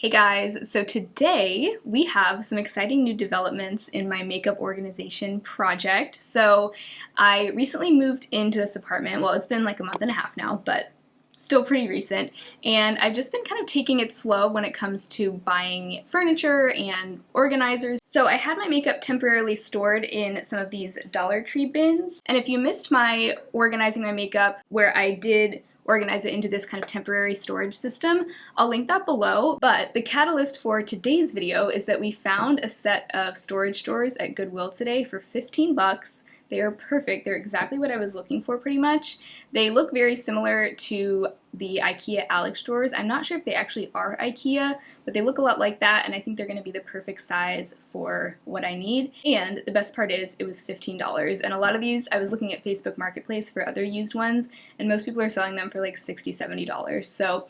Hey guys, so today we have some exciting new developments in my makeup organization project. So I recently moved into this apartment. Well, it's been like a month and a half now, but still pretty recent. And I've just been kind of taking it slow when it comes to buying furniture and organizers. So I had my makeup temporarily stored in some of these Dollar Tree bins. And if you missed my organizing my makeup where I did organize it into this kind of temporary storage system, I'll link that below. But the catalyst for today's video is that we found a set of storage drawers at Goodwill today for 15 bucks. They are perfect. They're exactly what I was looking for pretty much. They look very similar to the Ikea Alex drawers. I'm not sure if they actually are Ikea, but they look a lot like that, and I think they're going to be the perfect size for what I need. And the best part is it was $15, and a lot of these, I was looking at Facebook Marketplace for other used ones, and most people are selling them for like $60, $70. So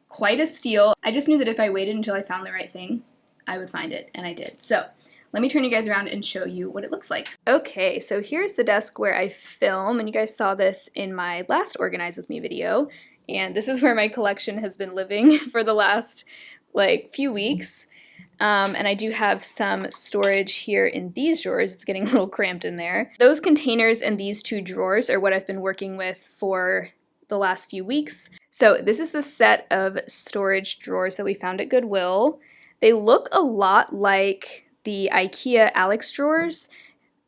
quite a steal. I just knew that if I waited until I found the right thing, I would find it, and I did. So let me turn you guys around and show you what it looks like. Okay, so here's the desk where I film, and you guys saw this in my last Organize With Me video, and this is where my collection has been living for the last like few weeks. And I do have some storage here in these drawers. It's getting a little cramped in there. Those containers and these two drawers are what I've been working with for the last few weeks. So this is the set of storage drawers that we found at Goodwill. They look a lot like the Ikea Alex drawers.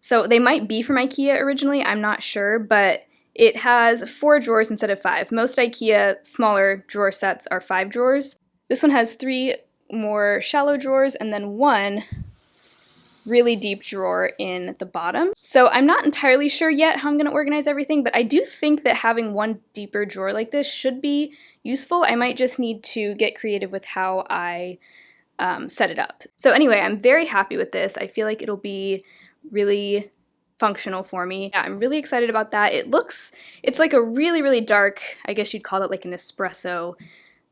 So they might be from Ikea originally, I'm not sure, but it has 4 drawers instead of 5. Most Ikea smaller drawer sets are 5 drawers. This one has 3 more shallow drawers and then 1 really deep drawer in the bottom. So I'm not entirely sure yet how I'm going to organize everything, but I do think that having 1 deeper drawer like this should be useful. I might just need to get creative with how I set it up. So anyway, I'm very happy with this. I feel like it'll be really functional for me. Yeah, I'm really excited about that. It's like a really, really dark, I guess you'd call it like an espresso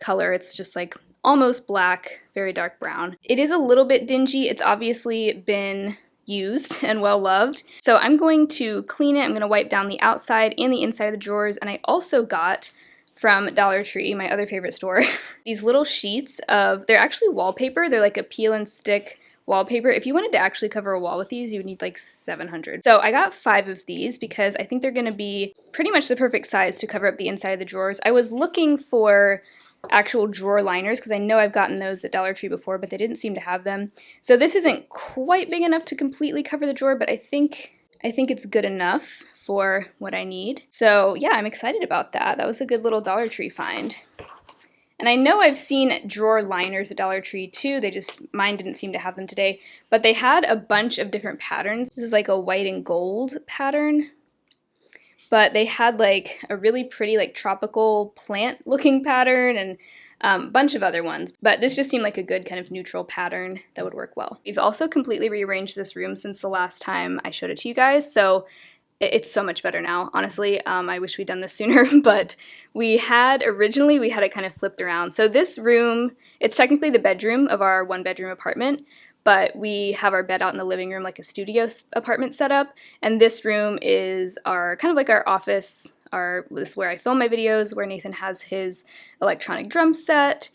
color. It's just like almost black, very dark brown. It is a little bit dingy. It's obviously been used and well loved. So I'm going to clean it. I'm going to wipe down the outside and the inside of the drawers. And I also got from Dollar Tree, my other favorite store, these little sheets they're actually wallpaper. They're like a peel and stick wallpaper. If you wanted to actually cover a wall with these, you would need like 700. So I got 5 of these because I think they're going to be pretty much the perfect size to cover up the inside of the drawers. I was looking for actual drawer liners because I know I've gotten those at Dollar Tree before, but they didn't seem to have them. So this isn't quite big enough to completely cover the drawer, but I think it's good enough for what I need. So yeah, I'm excited about that. That was a good little Dollar Tree find. And I know I've seen drawer liners at Dollar Tree too. Mine didn't seem to have them today, but they had a bunch of different patterns. This is like a white and gold pattern, but they had like a really pretty like tropical plant looking pattern and a bunch of other ones, but this just seemed like a good kind of neutral pattern that would work well. We've also completely rearranged this room since the last time I showed it to you guys, so it's so much better now, honestly. I wish we'd done this sooner, but originally we had it kind of flipped around. So this room, it's technically the bedroom of our 1-bedroom apartment, but we have our bed out in the living room like a studio apartment setup, and this room is our kind of like our office. This is where I film my videos, where Nathan has his electronic drum set,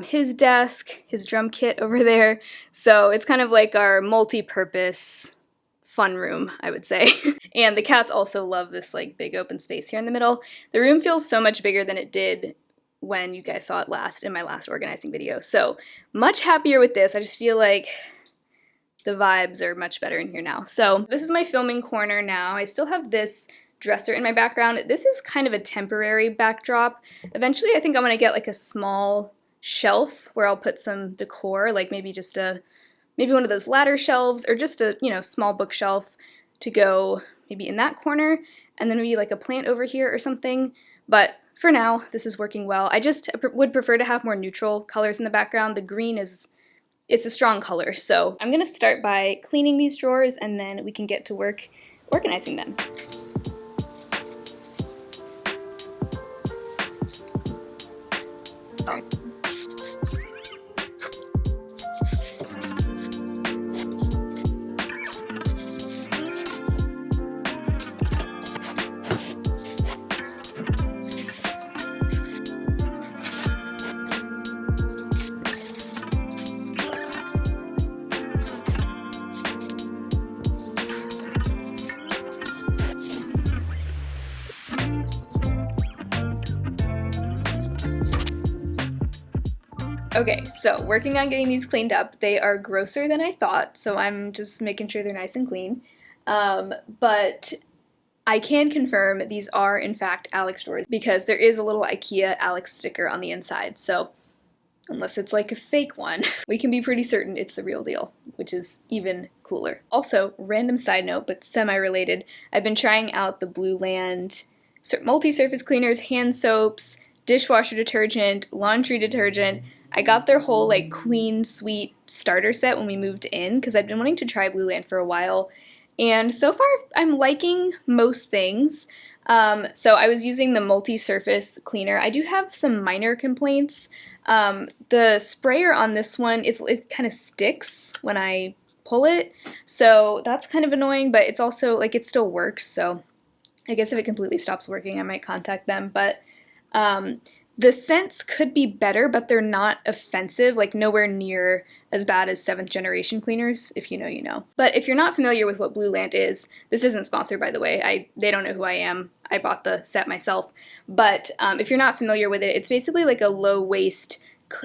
his desk, his drum kit over there. So it's kind of like our multi-purpose fun room, I would say. And the cats also love this like big open space here in the middle. The room feels so much bigger than it did when you guys saw it last in my last organizing video. So much happier with this. I just feel like the vibes are much better in here now. So this is my filming corner now. I still have this dresser in my background. This is kind of a temporary backdrop. Eventually I think I'm gonna get like a small shelf where I'll put some decor, like maybe one of those ladder shelves or just a, small bookshelf to go maybe in that corner, and then maybe like a plant over here or something. But for now, this is working well. I just would prefer to have more neutral colors in the background. The green it's a strong color. So I'm gonna start by cleaning these drawers and then we can get to work organizing them. Oh. Okay, so working on getting these cleaned up. They are grosser than I thought, so I'm just making sure they're nice and clean. But I can confirm these are in fact Alex drawers because there is a little Ikea Alex sticker on the inside, so unless it's like a fake one, we can be pretty certain it's the real deal, which is even cooler. Also, random side note, but semi-related, I've been trying out the Blue Land multi-surface cleaners, hand soaps, dishwasher detergent, laundry detergent. I got their whole like Queen Suite starter set when we moved in because I've been wanting to try Blue Land for a while, and so far I'm liking most things. So I was using the multi-surface cleaner. I do have some minor complaints. The sprayer on this one, it kind of sticks when I pull it, so that's kind of annoying, but it's also, like, it still works, so I guess if it completely stops working, I might contact them. But the scents could be better, but they're not offensive, like nowhere near as bad as 7th generation cleaners. If you know, you know. But if you're not familiar with what Blue Land is, this isn't sponsored, by the way. They don't know who I am. I bought the set myself. But if you're not familiar with it, it's basically like a low-waste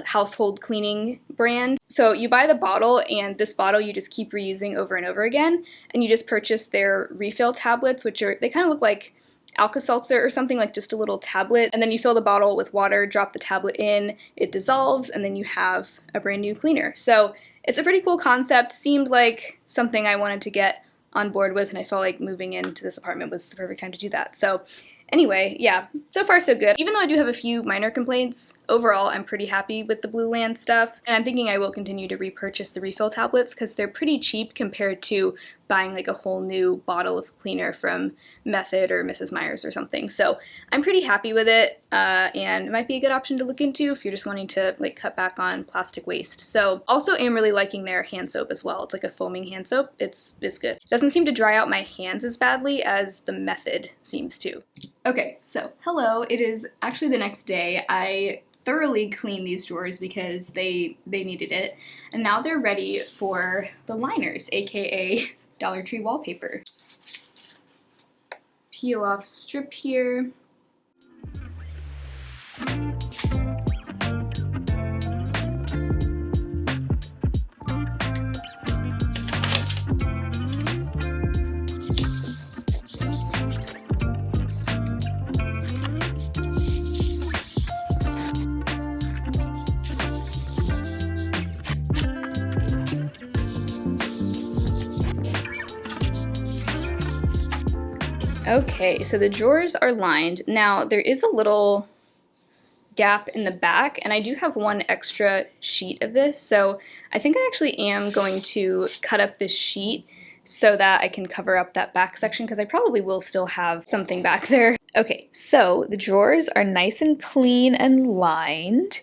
household cleaning brand. So you buy the bottle, and this bottle you just keep reusing over and over again, and you just purchase their refill tablets, which they kind of look like Alka-Seltzer or something, like just a little tablet, and then you fill the bottle with water, drop the tablet in, it dissolves, and then you have a brand new cleaner. So it's a pretty cool concept, seemed like something I wanted to get on board with, and I felt like moving into this apartment was the perfect time to do that. So anyway, yeah, so far so good. Even though I do have a few minor complaints, overall I'm pretty happy with the Blue Land stuff, and I'm thinking I will continue to repurchase the refill tablets because they're pretty cheap compared to buying like a whole new bottle of cleaner from Method or Mrs. Meyer's or something. So I'm pretty happy with it, and it might be a good option to look into if you're just wanting to like cut back on plastic waste. So also am really liking their hand soap as well. It's like a foaming hand soap. It's good. It doesn't seem to dry out my hands as badly as the Method seems to. Okay, so hello. It is actually the next day. I thoroughly cleaned these drawers because they needed it, and now they're ready for the liners, aka Dollar Tree wallpaper. Peel off strip here. Okay, so the drawers are lined. Now, there is a little gap in the back, and I do have one extra sheet of this, so I think I actually am going to cut up this sheet so that I can cover up that back section, because I probably will still have something back there. Okay, so the drawers are nice and clean and lined.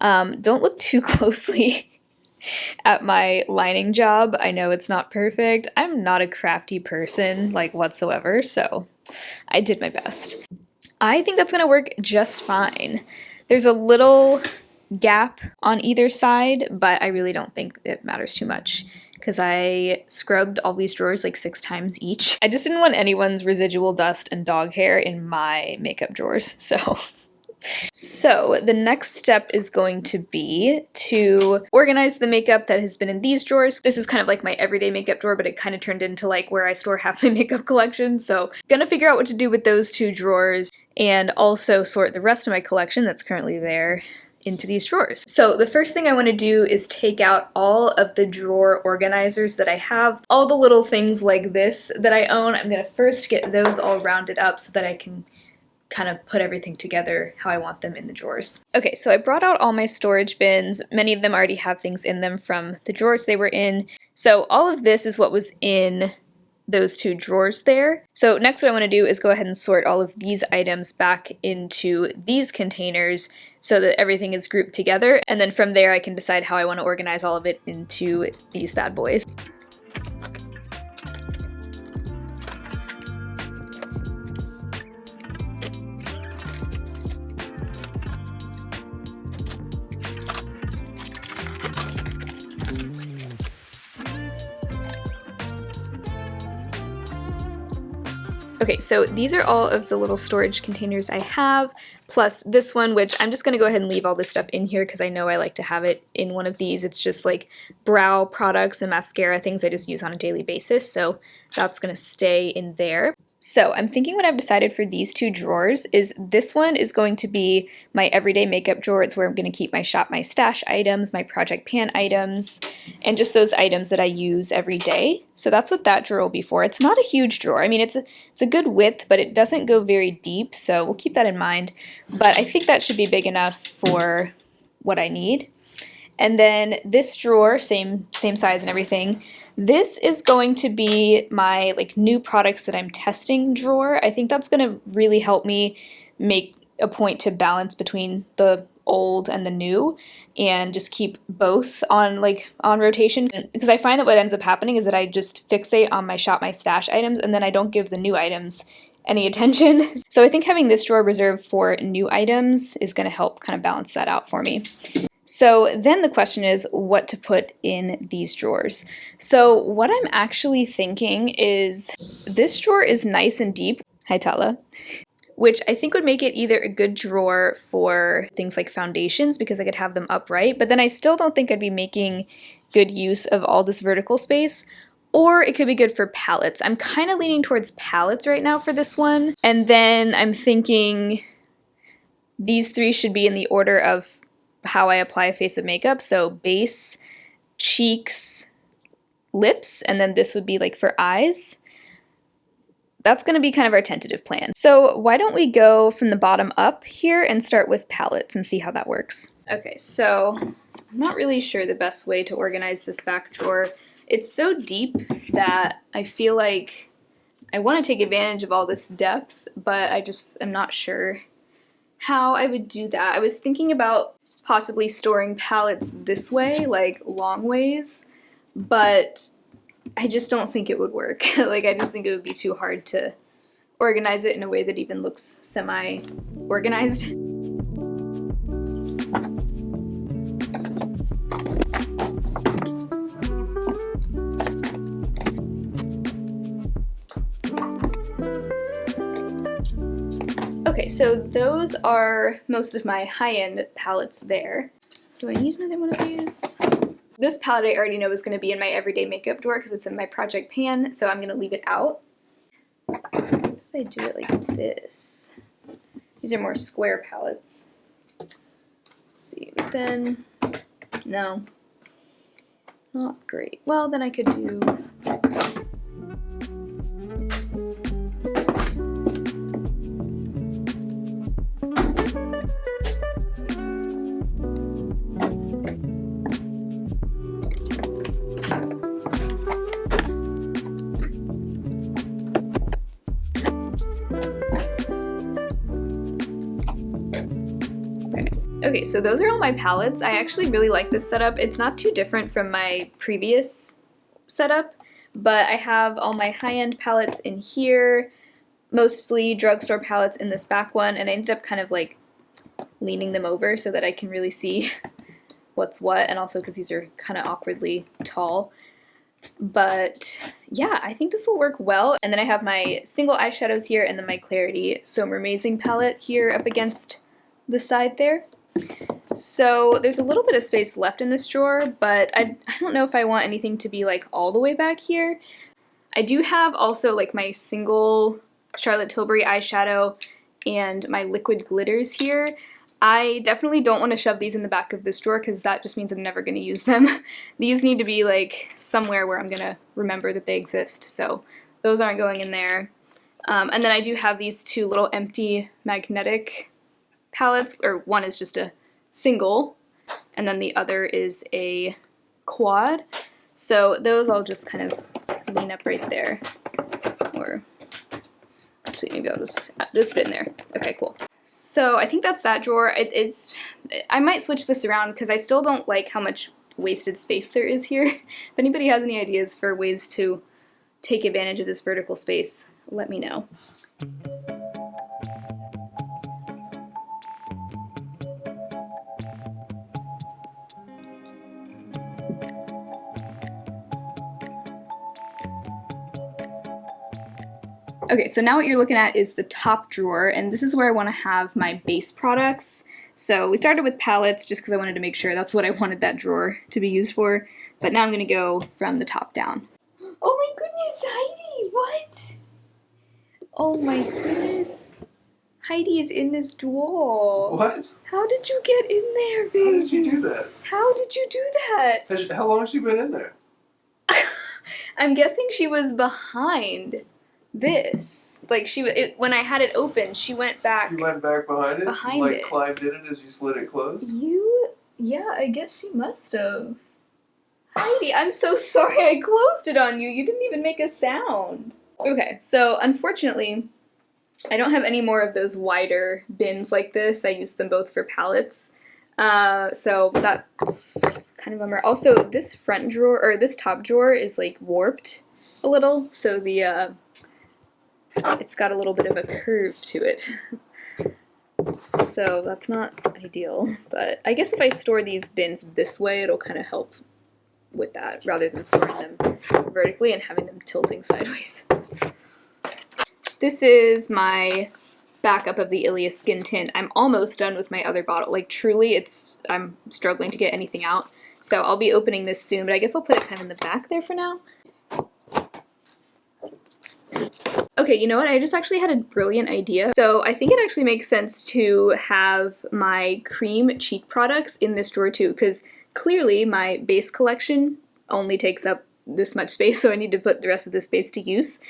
Don't look too closely at my lining job. I know it's not perfect. I'm not a crafty person, like, whatsoever, so I did my best. I think that's gonna work just fine. There's a little gap on either side, but I really don't think it matters too much because I scrubbed all these drawers like 6 times each. I just didn't want anyone's residual dust and dog hair in my makeup drawers, so... So the next step is going to be to organize the makeup that has been in these drawers. This is kind of like my everyday makeup drawer, but it kind of turned into like where I store half my makeup collection. So gonna figure out what to do with those 2 drawers and also sort the rest of my collection that's currently there into these drawers. So the first thing I want to do is take out all of the drawer organizers that I have, all the little things like this that I own. I'm gonna first get those all rounded up so that I can kind of put everything together how I want them in the drawers. Okay, so I brought out all my storage bins. Many of them already have things in them from the drawers they were in. So all of this is what was in those 2 drawers there. So next what I want to do is go ahead and sort all of these items back into these containers so that everything is grouped together, and then from there I can decide how I want to organize all of it into these bad boys. Okay, so these are all of the little storage containers I have, plus this one, which I'm just going to go ahead and leave all this stuff in here because I know I like to have it in one of these. It's just like brow products and mascara, things I just use on a daily basis, so that's going to stay in there. So I'm thinking what I've decided for these two drawers is this one is going to be my everyday makeup drawer. It's where I'm going to keep my Shop My Stash items, my Project Pan items, and just those items that I use every day. So that's what that drawer will be for. It's not a huge drawer. I mean, it's a good width, but it doesn't go very deep, so we'll keep that in mind. But I think that should be big enough for what I need. And then this drawer, same size and everything, this is going to be my like new products that I'm testing drawer. I think that's going to really help me make a point to balance between the old and the new and just keep both on rotation, because I find that what ends up happening is that I just fixate on my Shop My Stash items and then I don't give the new items any attention. So I think having this drawer reserved for new items is going to help kind of balance that out for me. So then the question is what to put in these drawers. So what I'm actually thinking is this drawer is nice and deep, hi Tala, which I think would make it either a good drawer for things like foundations because I could have them upright, but then I still don't think I'd be making good use of all this vertical space, or it could be good for palettes. I'm kind of leaning towards palettes right now for this one, and then I'm thinking these three should be in the order of how I apply a face of makeup, so base, cheeks, lips, and then this would be like for eyes. That's going to be kind of our tentative plan. So why don't we go from the bottom up here and start with palettes and see how that works. Okay, so I'm not really sure the best way to organize this back drawer. It's so deep that I feel like I want to take advantage of all this depth, but I just am not sure how I would do that. I was thinking about possibly storing palettes this way, like long ways, but I just don't think it would work. Like, I just think it would be too hard to organize it in a way that even looks semi-organized. Okay, so those are most of my high-end palettes there. Do I need another one of these? This palette I already know is going to be in my everyday makeup drawer because it's in my Project Pan, so I'm going to leave it out. If I do it like this, these are more square palettes. Let's see, but then, no, not great. Well, then I could do Okay, so those are all my palettes. I actually really like this setup. It's not too different from my previous setup, but I have all my high-end palettes in here, mostly drugstore palettes in this back one, and I ended up kind of like leaning them over so that I can really see what's what, and also because these are kind of awkwardly tall. But yeah, I think this will work well. And then I have my single eyeshadows here, and then my Clarity So Mermazing palette here up against the side there. So there's a little bit of space left in this drawer, but I don't know if I want anything to be like all the way back here. I do have also like my single Charlotte Tilbury eyeshadow and my liquid glitters here. I definitely don't want to shove these in the back of this drawer because that just means I'm never going to use them. These need to be like somewhere where I'm going to remember that they exist, so those aren't going in there. And then I do have these two little empty magnetic palettes, or one is just a single, and then the other is a quad. So those I'll just kind of lean up right there, or actually maybe I'll just fit in there. Okay, cool. So I think that's that drawer. I might switch this around because I still don't like how much wasted space there is here. If anybody has any ideas for ways to take advantage of this vertical space, let me know. Okay, so now what you're looking at is the top drawer, and this is where I want to have my base products. So we started with palettes just because I wanted to make sure that's what I wanted that drawer to be used for, but now I'm going to go from the top down. Oh my goodness, Heidi, what? Oh my goodness. Heidi is in this drawer. What? How did you get in there, baby? How did you do that? How did you do that? How long has she been in there? I'm guessing she was behind this. Like when I had it open, she went back. You went back behind it? Behind you, like, it. climbed in it as you slid it closed? Yeah, I guess she must have. Heidi, I'm so sorry I closed it on you. You didn't even make a sound. Okay, so unfortunately, I don't have any more of those wider bins like this. I use them both for palettes. So that's kind of a bummer. Also, this front drawer, or this top drawer is like warped a little, so the, it's got a little bit of a curve to it. So that's not ideal, but I guess if I store these bins this way, it'll kind of help with that, rather than storing them vertically and having them tilting sideways. This is my backup of the Ilia Skin Tint. I'm almost done with my other bottle. Like, truly, I'm struggling to get anything out. So I'll be opening this soon, but I guess I'll put it kind of in the back there for now. Okay, you know what? I just actually had a brilliant idea. So I think it actually makes sense to have my cream cheek products in this drawer too, because clearly my base collection only takes up this much space, so I need to put the rest of this space to use.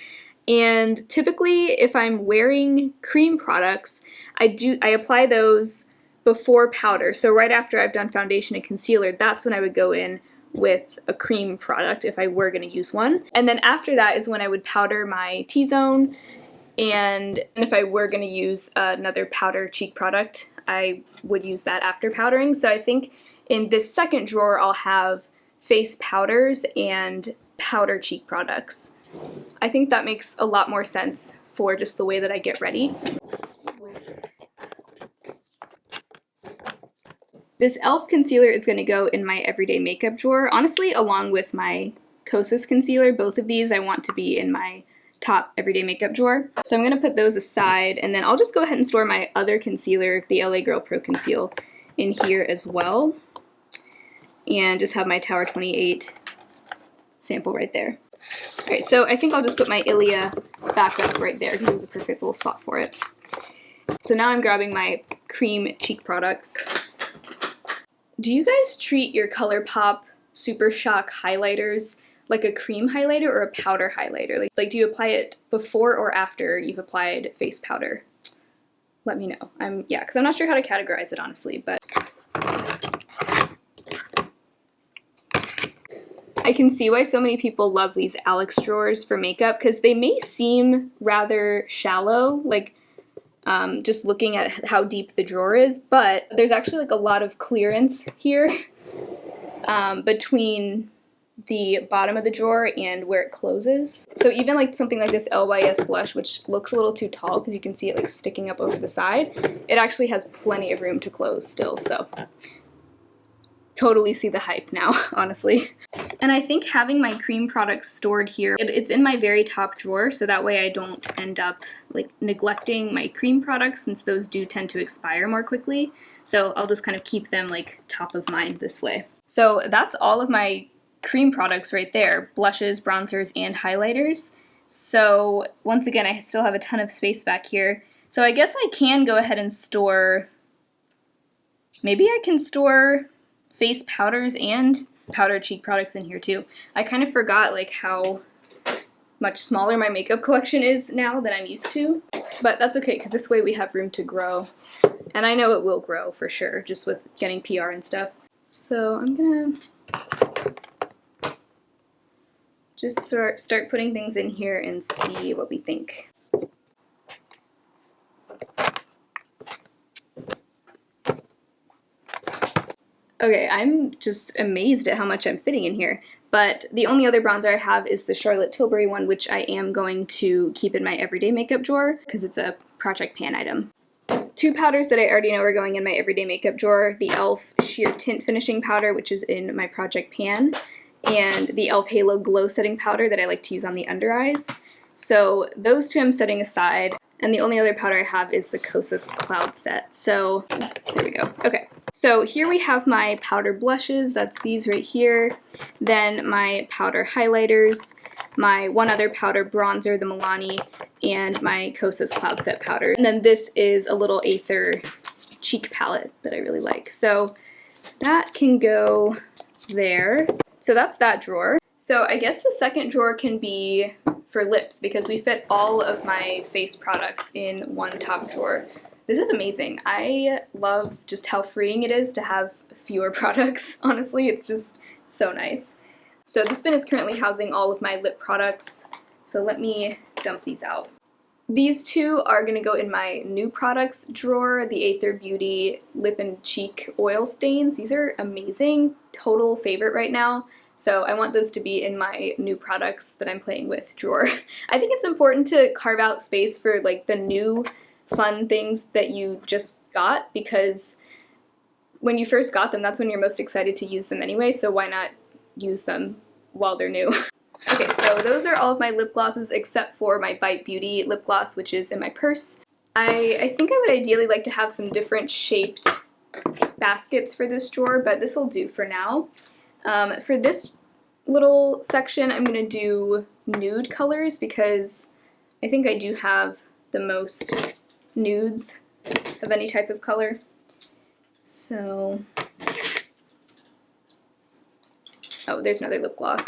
And typically, if I'm wearing cream products, I apply those before powder. So right after I've done foundation and concealer, that's when I would go in with a cream product if I were going to use one. And then after that is when I would powder my T-zone, and if I were going to use another powder cheek product, I would use that after powdering. So I think in this second drawer, I'll have face powders and powder cheek products. I think that makes a lot more sense for just the way that I get ready. This e.l.f. concealer is going to go in my everyday makeup drawer, honestly, along with my Kosas concealer. Both of these I want to be in my top everyday makeup drawer. So I'm going to put those aside, and then I'll just go ahead and store my other concealer, the LA Girl Pro Conceal, in here as well. And just have my Tower 28 sample right there. Alright, so I think I'll just put my Ilia back up right there because it was a perfect little spot for it. So now I'm grabbing my cream cheek products. Do you guys treat your ColourPop Super Shock highlighters like a cream highlighter or a powder highlighter? Like do you apply it before or after you've applied face powder? Let me know. Yeah, because I'm not sure how to categorize it honestly, but I can see why so many people love these Alex drawers for makeup, because they may seem rather shallow, like just looking at how deep the drawer is, but there's actually like a lot of clearance here between the bottom of the drawer and where it closes. So even like something like this LYS blush, which looks a little too tall because you can see it like sticking up over the side, it actually has plenty of room to close still, so totally see the hype now, honestly. And I think having my cream products stored here, it's in my very top drawer, so that way I don't end up like neglecting my cream products, since those do tend to expire more quickly. So I'll just kind of keep them like top of mind this way. So that's all of my cream products right there, blushes, bronzers, and highlighters. So once again, I still have a ton of space back here. So I guess I can go ahead and store, maybe I can store face powders and powder cheek products in here too. I kind of forgot like how much smaller my makeup collection is now than I'm used to, but that's okay because this way we have room to grow, and I know it will grow for sure just with getting PR and stuff. So I'm gonna just start putting things in here and see what we think. Okay, I'm just amazed at how much I'm fitting in here. But the only other bronzer I have is the Charlotte Tilbury one, which I am going to keep in my everyday makeup drawer because it's a Project Pan item. Two powders that I already know are going in my everyday makeup drawer, the e.l.f. Sheer Tint Finishing Powder, which is in my Project Pan, and the e.l.f. Halo Glow Setting Powder that I like to use on the under eyes. So those two I'm setting aside, and the only other powder I have is the Kosas Cloud Set. So there we go. Okay, so here we have my powder blushes, that's these right here, then my powder highlighters, my one other powder bronzer, the Milani, and my Kosas Cloud Set powder. And then this is a little Aether cheek palette that I really like. So that can go there. So that's that drawer. So I guess the second drawer can be for lips because we fit all of my face products in one top drawer. This is amazing. I love just how freeing it is to have fewer products. Honestly, it's just so nice. So this bin is currently housing all of my lip products. So let me dump these out. These two are going to go in my new products drawer, the Aether Beauty Lip and Cheek Oil Stains. These are amazing, total favorite right now. So I want those to be in my new products that I'm playing with drawer. I think it's important to carve out space for like the new fun things that you just got, because when you first got them, that's when you're most excited to use them anyway, so why not use them while they're new? Okay, so those are all of my lip glosses except for my Bite Beauty lip gloss, which is in my purse. I think I would ideally like to have some different shaped baskets for this drawer, but this will do for now. For this little section, I'm going to do nude colors because I think I do have the most nudes of any type of color. So, oh, there's another lip gloss.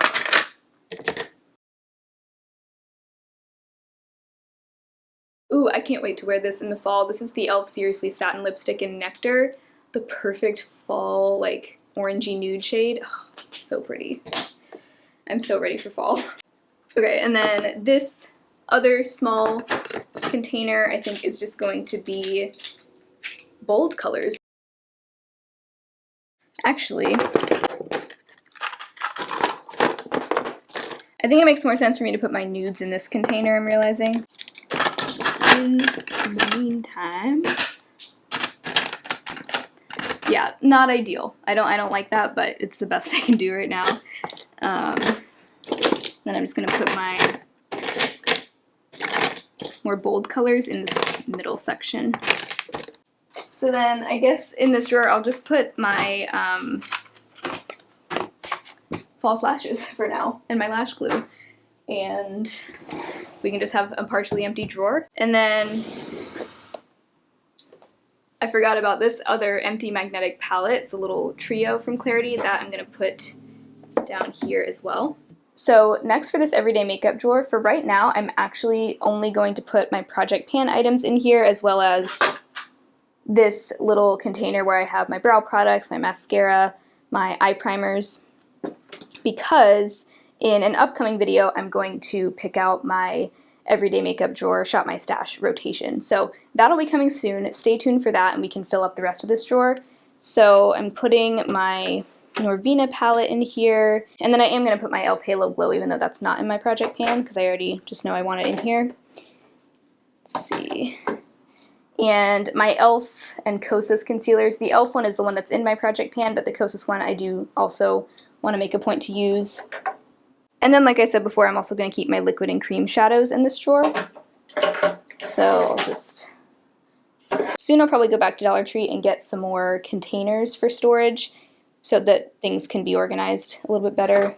Ooh, I can't wait to wear this in the fall. This is the e.l.f. Seriously Satin Lipstick in Nectar. The perfect fall, like, orangey nude shade. Oh, so pretty. I'm so ready for fall. Okay, and then this other small container I think is just going to be bold colors. Actually, I think it makes more sense for me to put my nudes in this container, I'm realizing. In the meantime, yeah, not ideal. I don't like that, but it's the best I can do right now. Then I'm just gonna put my more bold colors in this middle section. So then I guess in this drawer I'll just put my false lashes for now and my lash glue, and we can just have a partially empty drawer. And then I forgot about this other empty magnetic palette. It's a little trio from CRUELTY that I'm gonna put down here as well. So next for this everyday makeup drawer, for right now I'm actually only going to put my Project Pan items in here, as well as this little container where I have my brow products, my mascara, my eye primers, because in an upcoming video I'm going to pick out my everyday makeup drawer Shop My Stash rotation. So that'll be coming soon. Stay tuned for that and we can fill up the rest of this drawer. So I'm putting my Norvina palette in here, and then I am going to put my e.l.f. Halo Glow, even though that's not in my Project Pan, because I already just know I want it in here. Let's see. And my e.l.f. and Kosas concealers. The e.l.f. one is the one that's in my Project Pan, but the Kosas one I do also want to make a point to use. And then, like I said before, I'm also going to keep my liquid and cream shadows in this drawer. So I'll just... Soon I'll probably go back to Dollar Tree and get some more containers for storage so that things can be organized a little bit better.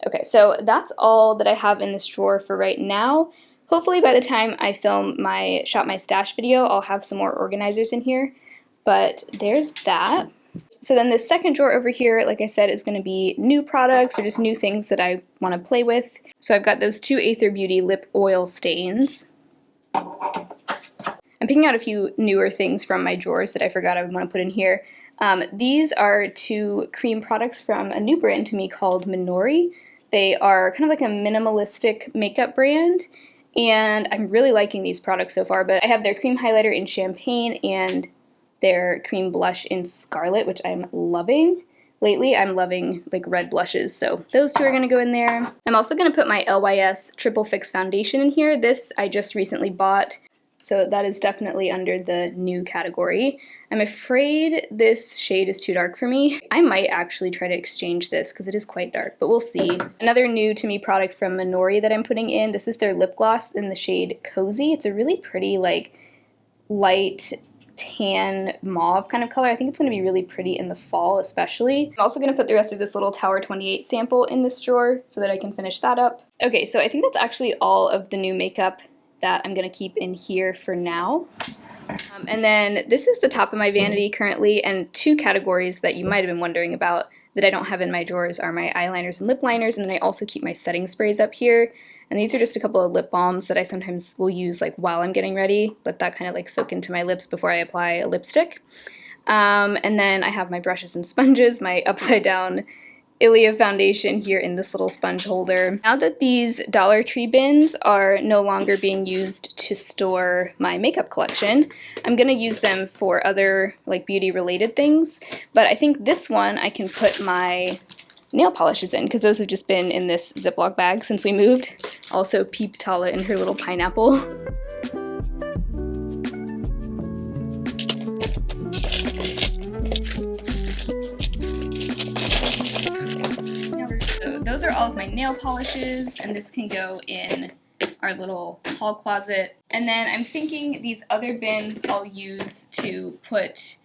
Okay, so that's all that I have in this drawer for right now. Hopefully by the time I film my Shop My Stash video, I'll have some more organizers in here. But there's that. So then the second drawer over here, like I said, is going to be new products or just new things that I want to play with. So I've got those two Aether Beauty lip oil stains. I'm picking out a few newer things from my drawers that I forgot I would want to put in here. These are two cream products from a new brand to me called Minori. They are kind of like a minimalistic makeup brand, and I'm really liking these products so far, but I have their cream highlighter in Champagne and their cream blush in Scarlet, which I'm loving. Lately, I'm loving like red blushes, so those two are going to go in there. I'm also going to put my LYS Triple Fix Foundation in here. This I just recently bought. So that is definitely under the new category. I'm afraid this shade is too dark for me. I might actually try to exchange this because it is quite dark, but we'll see. Another new to me product from Minori that I'm putting in, this is their lip gloss in the shade Cozy. It's a really pretty, like, light tan mauve kind of color. I think it's going to be really pretty in the fall especially. I'm also going to put the rest of this little Tower 28 sample in this drawer so that I can finish that up. Okay, so I think that's actually all of the new makeup that I'm going to keep in here for now. And then this is the top of my vanity currently, and two categories that you might have been wondering about that I don't have in my drawers are my eyeliners and lip liners, and then I also keep my setting sprays up here. And these are just a couple of lip balms that I sometimes will use like while I'm getting ready, let that kind of like soak into my lips before I apply a lipstick. And then I have my brushes and sponges, my upside down Ilia foundation here in this little sponge holder. Now that these Dollar Tree bins are no longer being used to store my makeup collection, I'm gonna use them for other like beauty related things, but I think this one I can put my nail polishes in because those have just been in this Ziploc bag since we moved. Also Peep Tala in her little pineapple. So those are all of my nail polishes, and this can go in our little hall closet. And then I'm thinking these other bins I'll use to put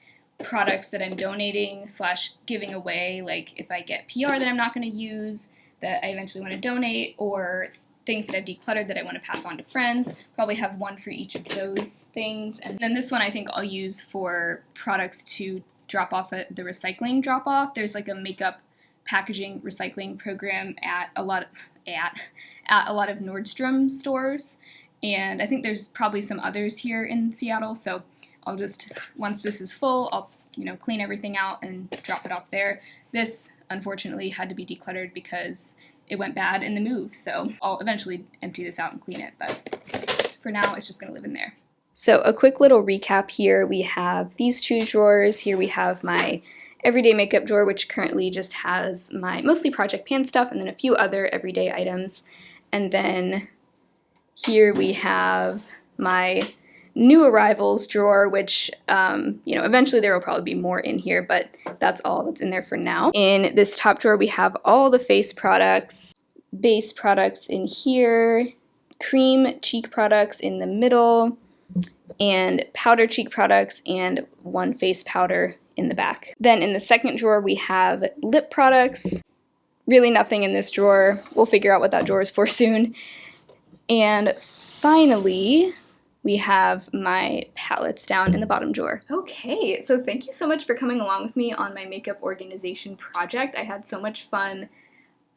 products that I'm donating / giving away, like if I get PR that I'm not going to use, that I eventually want to donate, or things that I've decluttered that I want to pass on to friends. Probably have one for each of those things. And then this one I think I'll use for products to drop off at the recycling drop-off. There's like a makeup packaging recycling program at a lot of Nordstrom stores, and I think there's probably some others here in Seattle, so I'll just, once this is full, I'll clean everything out and drop it off there. This unfortunately had to be decluttered because it went bad in the move, so I'll eventually empty this out and clean it, but for now it's just gonna live in there. So a quick little recap here. We have these two drawers. Here we have my everyday makeup drawer, which currently just has my mostly Project Pan stuff and then a few other everyday items. And then here we have my new arrivals drawer, which, eventually there will probably be more in here, but that's all that's in there for now. In this top drawer, we have all the face products, base products in here, cream cheek products in the middle, and powder cheek products and one face powder in the back. Then in the second drawer we have lip products. Really nothing in this drawer. We'll figure out what that drawer is for soon. And finally, we have my palettes down in the bottom drawer. Okay, so thank you so much for coming along with me on my makeup organization project. I had so much fun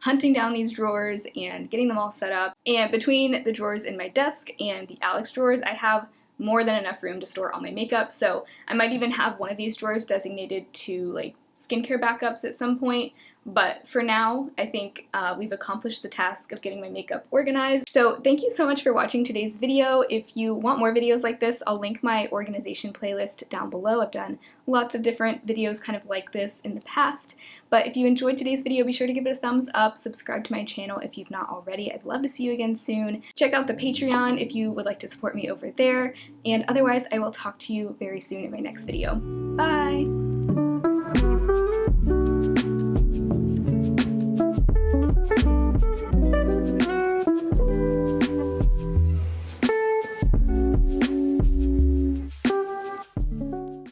hunting down these drawers and getting them all set up. And between the drawers in my desk and the Alex drawers, I have more than enough room to store all my makeup, so I might even have one of these drawers designated to like skincare backups at some point, but for now I think we've accomplished the task of getting my makeup organized. So thank you so much for watching today's video. If you want more videos like this, I'll link my organization playlist down below. I've done lots of different videos kind of like this in the past, but if you enjoyed today's video, be sure to give it a thumbs up, subscribe to my channel if you've not already. I'd love to see you again soon. Check out the Patreon if you would like to support me over there, and otherwise I will talk to you very soon in my next video. Bye!